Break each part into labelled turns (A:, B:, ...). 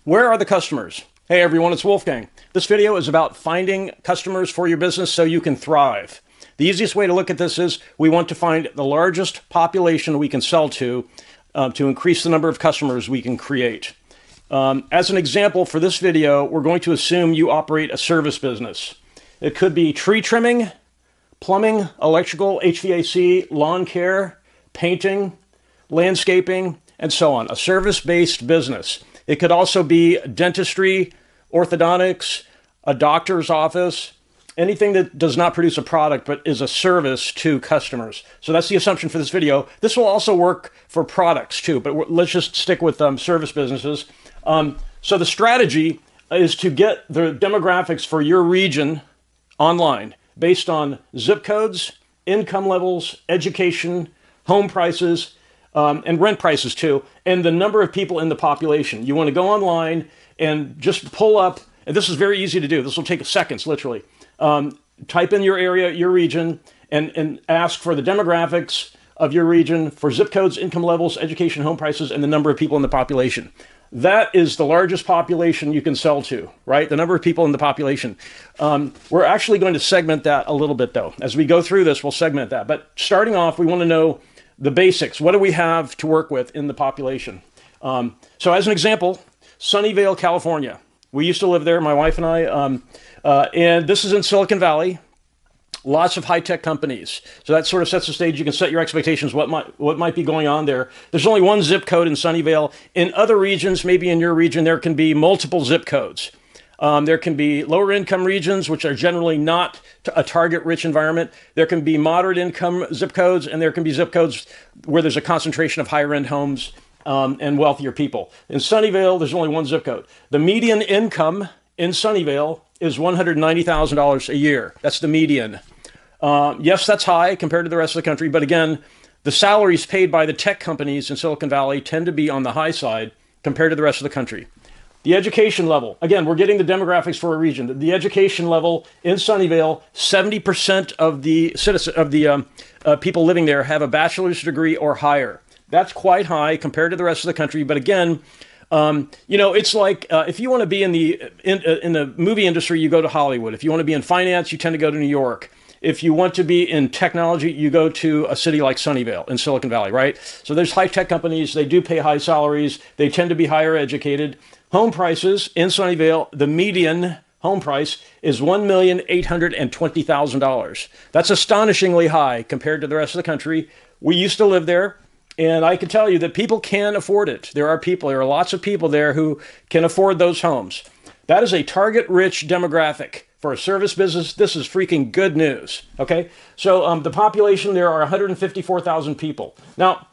A: Where are the customers? Hey everyone, it's Wolfgang. This video is about finding customers for your business so you can thrive. The easiest way to look at this is we want to find the largest population we can sell to increase the number of customers we can create. As an example for this video, we're going to assume you operate a service business. It could be tree trimming, plumbing, electrical, HVAC, lawn care, painting, landscaping, and so on. A service-based business. It could also be dentistry, orthodontics, a doctor's office, anything that does not produce a product but is a service to customers. So that's the assumption for this video. This will also work for products too, but let's just stick with service businesses. So the strategy is to get the demographics for your region online based on zip codes, income levels, education, home prices, and rent prices too, and the number of people in the population. You want to go online and just pull up, and this is very easy to do. This will take seconds, literally. Type in your area, your region, and ask for the demographics of your region for zip codes, income levels, education, home prices, and the number of people in the population. That is the largest population you can sell to, right? The number of people in the population. We're actually going to segment that a little bit though. As we go through this, we'll segment that. But starting off, we want to know the basics. What do we have to work with in the population? So as an example, Sunnyvale, California. We used to live there, my wife and I, and this is in Silicon Valley. Lots of high-tech companies. So that sort of sets the stage. You can set your expectations, what might be going on there. There's only one zip code in Sunnyvale. In other regions, maybe in your region, there can be multiple zip codes. There can be lower income regions, which are generally not a target-rich environment. There can be moderate income zip codes, and there can be zip codes where there's a concentration of higher-end homes and wealthier people. In Sunnyvale, there's only one zip code. The median income in Sunnyvale is $190,000 a year. That's the median. Yes, that's high compared to the rest of the country, but again, the salaries paid by the tech companies in Silicon Valley tend to be on the high side compared to the rest of the country. The education level, again, we're getting the demographics for a region. The education level in Sunnyvale, 70% of the people living there have a bachelor's degree or higher. That's quite high compared to the rest of the country. But again, it's like if you want to be in the movie industry, you go to Hollywood. If you want to be in finance, you tend to go to New York. If you want to be in technology, you go to a city like Sunnyvale in Silicon Valley, right? So there's high-tech companies. They do pay high salaries. They tend to be higher educated. Home prices in Sunnyvale, the median home price is $1,820,000. That's astonishingly high compared to the rest of the country. We used to live there, and I can tell you that people can afford it. There are lots of people there who can afford those homes. That is a target-rich demographic. For a service business, this is freaking good news, okay? So the population, there are 154,000 people. Now,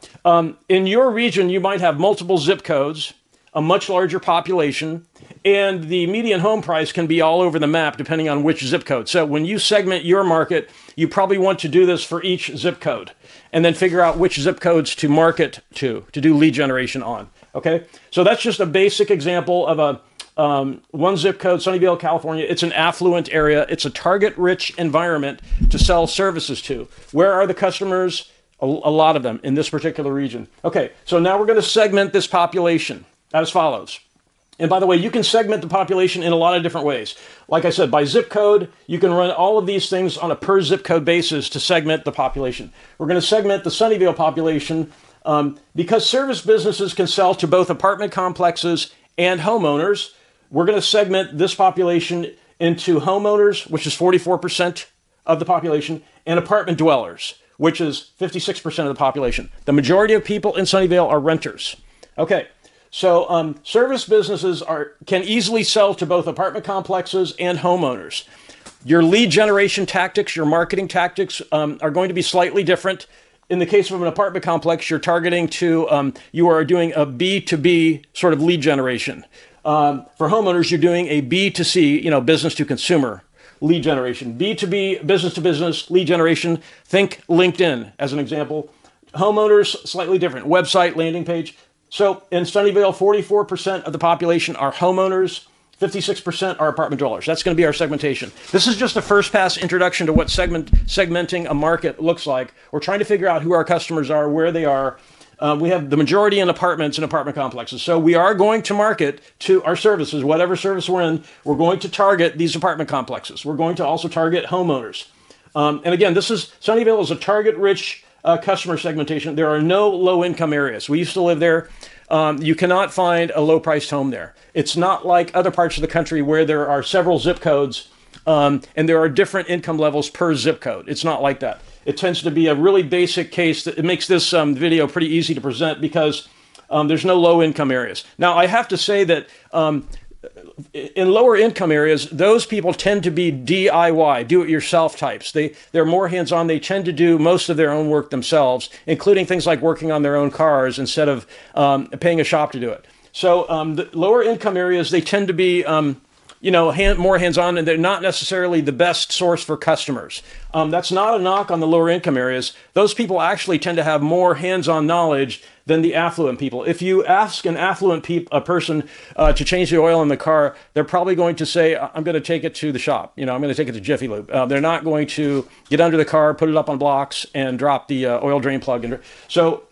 A: in your region, you might have multiple zip codes, a much larger population, and the median home price can be all over the map depending on which zip code. So when you segment your market, you probably want to do this for each zip code and then figure out which zip codes to market to do lead generation on, okay? So that's just a basic example of a one zip code, Sunnyvale, California. It's an affluent area. It's a target-rich environment to sell services to. Where are the customers? A lot of them in this particular region. Okay, so now we're going to segment this population as follows. And by the way, you can segment the population in a lot of different ways. Like I said, by zip code, you can run all of these things on a per zip code basis to segment the population. We're going to segment the Sunnyvale population because service businesses can sell to both apartment complexes and homeowners. We're going to segment this population into homeowners, which is 44% of the population, and apartment dwellers, which is 56% of the population. The majority of people in Sunnyvale are renters. Okay, so service businesses can easily sell to both apartment complexes and homeowners. Your lead generation tactics, your marketing tactics are going to be slightly different. In the case of an apartment complex, you're targeting you are doing a B2B sort of lead generation. For homeowners, you're doing a B2C, business to consumer lead generation. B2B, business to business lead generation. Think LinkedIn as an example. Homeowners, slightly different. Website, landing page. So in Sunnyvale, 44% of the population are homeowners. 56% are apartment dwellers. That's going to be our segmentation. This is just a first pass introduction to what segmenting a market looks like. We're trying to figure out who our customers are, where they are, We have the majority in apartments and apartment complexes. So we are going to market to our services, whatever service we're in, we're going to target these apartment complexes. We're going to also target homeowners. And again, Sunnyvale is a target-rich customer segmentation. There are no low-income areas. We used to live there. You cannot find a low-priced home there. It's not like other parts of the country where there are several zip codes and there are different income levels per zip code. It's not like that. It tends to be a really basic case. It makes this video pretty easy to present because there's no low-income areas. Now, I have to say that in lower income areas, those people tend to be DIY, do-it-yourself types. They're more hands-on. They tend to do most of their own work themselves, including things like working on their own cars instead of paying a shop to do it. So the lower income areas, they tend to be more hands-on, and they're not necessarily the best source for customers. That's not a knock on the lower income areas. Those people actually tend to have more hands-on knowledge than the affluent people. If you ask an affluent person to change the oil in the car, they're probably going to say, I'm going to take it to the shop. I'm going to take it to Jiffy Lube. They're not going to get under the car, put it up on blocks, and drop the oil drain plug. So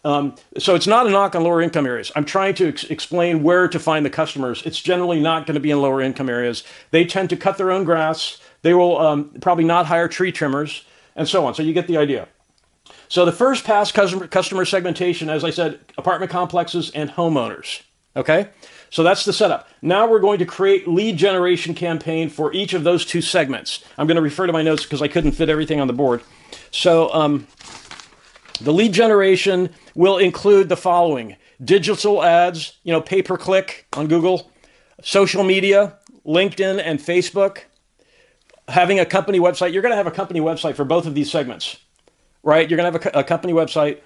A: it's not a knock on lower income areas. I'm trying to explain where to find the customers. It's generally not going to be in lower income areas. They tend to cut their own grass. They will probably not hire tree trimmers, and so on. So you get the idea. So the first pass customer segmentation, as I said, apartment complexes and homeowners. Okay? So that's the setup. Now we're going to create lead generation campaign for each of those two segments. I'm going to refer to my notes because I couldn't fit everything on the board. So the lead generation will include the following: digital ads, pay-per-click on Google, social media, LinkedIn and Facebook, having a company website. You're going to have a company website for both of these segments. Right, you're going to have a company website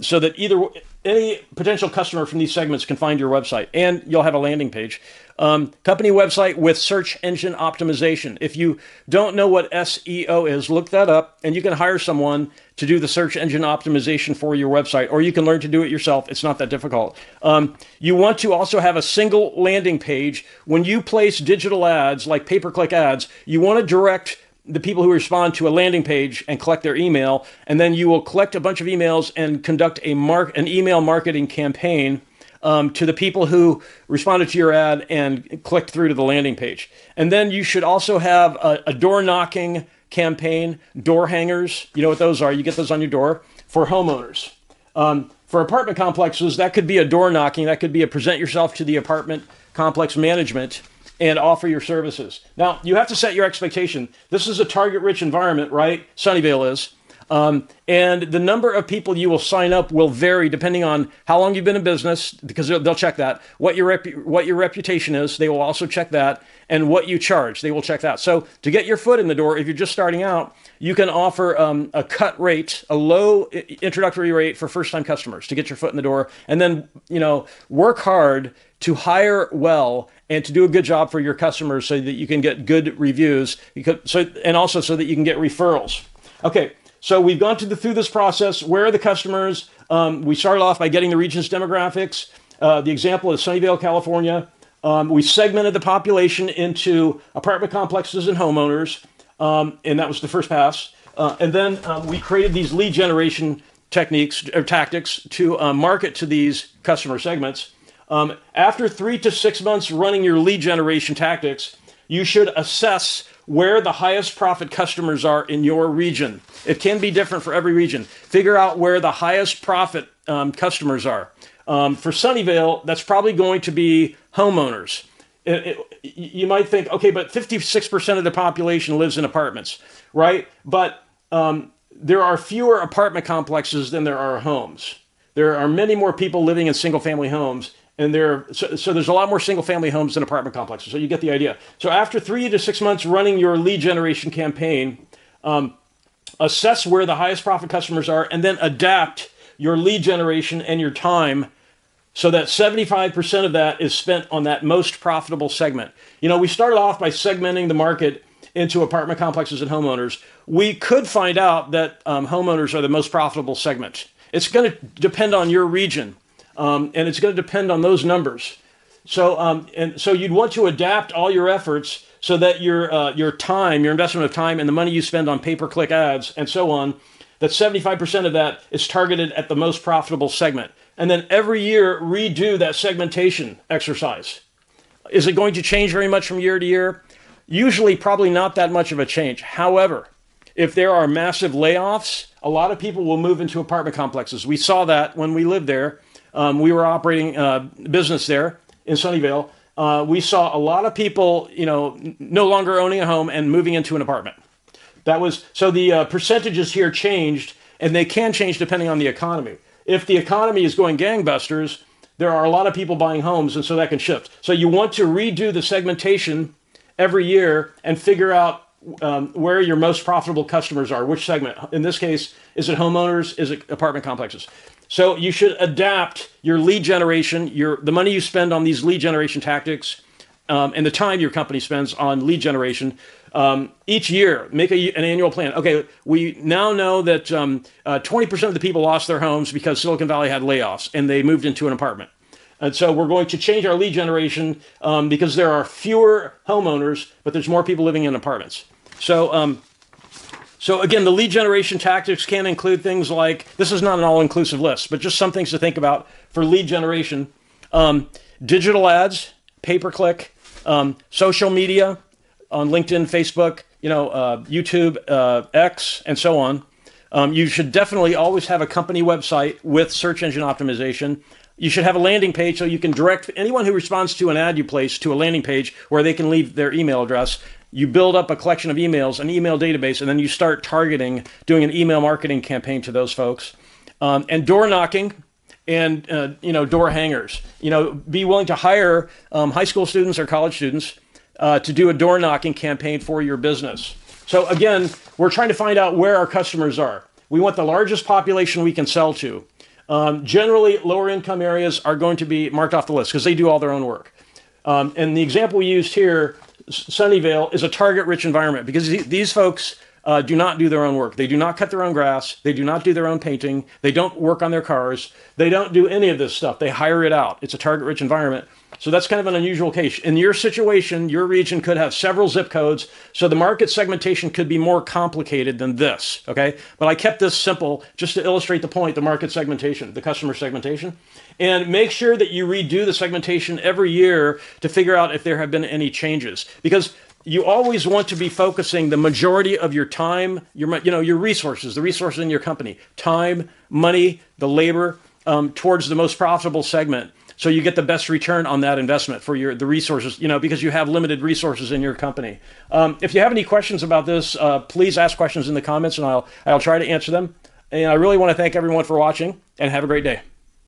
A: so that any potential customer from these segments can find your website, and you'll have a landing page. Company website with search engine optimization. If you don't know what SEO is, look that up, and you can hire someone to do the search engine optimization for your website, or you can learn to do it yourself. It's not that difficult. You want to also have a single landing page. When you place digital ads, like pay-per-click ads, you want to direct the people who respond to a landing page and collect their email, and then you will collect a bunch of emails and conduct an email marketing campaign to the people who responded to your ad and clicked through to the landing page. And then you should also have a door knocking campaign, door hangers. You know what those are? You get those on your door for homeowners. For apartment complexes, that could be a door knocking. That could be a present yourself to the apartment complex management and offer your services. Now, you have to set your expectation. This is a target-rich environment, right? Sunnyvale is. And the number of people you will sign up will vary depending on how long you've been in business, because they'll check that. What your reputation is, they will also check that. And what you charge, they will check that. So to get your foot in the door, if you're just starting out, you can offer a cut rate, a low introductory rate for first-time customers to get your foot in the door. And then, work hard to hire well and to do a good job for your customers so that you can get good reviews, and also so that you can get referrals. Okay, so we've gone through this process. Where are the customers? We started off by getting the region's demographics. The example is Sunnyvale, California. We segmented the population into apartment complexes and homeowners, and that was the first pass. And then we created these lead generation techniques or tactics to market to these customer segments. After 3 to 6 months running your lead generation tactics, you should assess where the highest profit customers are in your region. It can be different for every region. Figure out where the highest profit customers are. For Sunnyvale, that's probably going to be homeowners. You might think, okay, but 56% of the population lives in apartments, right? But there are fewer apartment complexes than there are homes. There are many more people living in single-family homes. And so there's a lot more single-family homes than apartment complexes. So you get the idea. So after 3 to 6 months running your lead generation campaign, assess where the highest profit customers are, and then adapt your lead generation and your time so that 75% of that is spent on that most profitable segment. We started off by segmenting the market into apartment complexes and homeowners. We could find out that homeowners are the most profitable segment. It's going to depend on your region. And it's going to depend on those numbers. So you'd want to adapt all your efforts so that your time, your investment of time, and the money you spend on pay-per-click ads and so on, that 75% of that is targeted at the most profitable segment. and then every year redo that segmentation exercise. Is it going to change very much from year to year? Usually probably not that much of a change. However, if there are massive layoffs, a lot of people will move into apartment complexes. We saw that when we lived there. We were operating business there in Sunnyvale. We saw a lot of people, no longer owning a home and moving into an apartment. So the percentages here changed, and they can change depending on the economy. If the economy is going gangbusters, there are a lot of people buying homes, and so that can shift. So you want to redo the segmentation every year and figure out where your most profitable customers are, which segment. In this case, is it homeowners? Is it apartment complexes? So you should adapt your lead generation, the money you spend on these lead generation tactics, and the time your company spends on lead generation each year. Make an annual plan. Okay, we now know that 20% of the people lost their homes because Silicon Valley had layoffs and they moved into an apartment. And so we're going to change our lead generation because there are fewer homeowners, but there's more people living in apartments. So again, the lead generation tactics can include things like, this is not an all-inclusive list, but just some things to think about for lead generation. Digital ads, pay-per-click, social media on LinkedIn, Facebook, YouTube, X, and so on. You should definitely always have a company website with search engine optimization. You should have a landing page so you can direct anyone who responds to an ad you place to a landing page where they can leave their email address. You build up a collection of emails, an email database, and then you start targeting, doing an email marketing campaign to those folks. And door knocking and, door hangers. Be willing to hire high school students or college students to do a door knocking campaign for your business. So again, we're trying to find out where our customers are. We want the largest population we can sell to. Generally, lower income areas are going to be marked off the list because they do all their own work. And the example we used here, Sunnyvale, is a target-rich environment because these folks do not do their own work. They do not cut their own grass. They do not do their own painting. They don't work on their cars. They don't do any of this stuff. They hire it out. It's a target-rich environment. So that's kind of an unusual case. In your situation, your region could have several zip codes, so the market segmentation could be more complicated than this, okay? But I kept this simple just to illustrate the point, the market segmentation, the customer segmentation. And make sure that you redo the segmentation every year to figure out if there have been any changes. Because you always want to be focusing the majority of your time, your resources, the resources in your company, time, money, the labor, towards the most profitable segment. So you get the best return on that investment for the resources, because you have limited resources in your company. If you have any questions about this, please ask questions in the comments and I'll try to answer them. And I really want to thank everyone for watching and have a great day.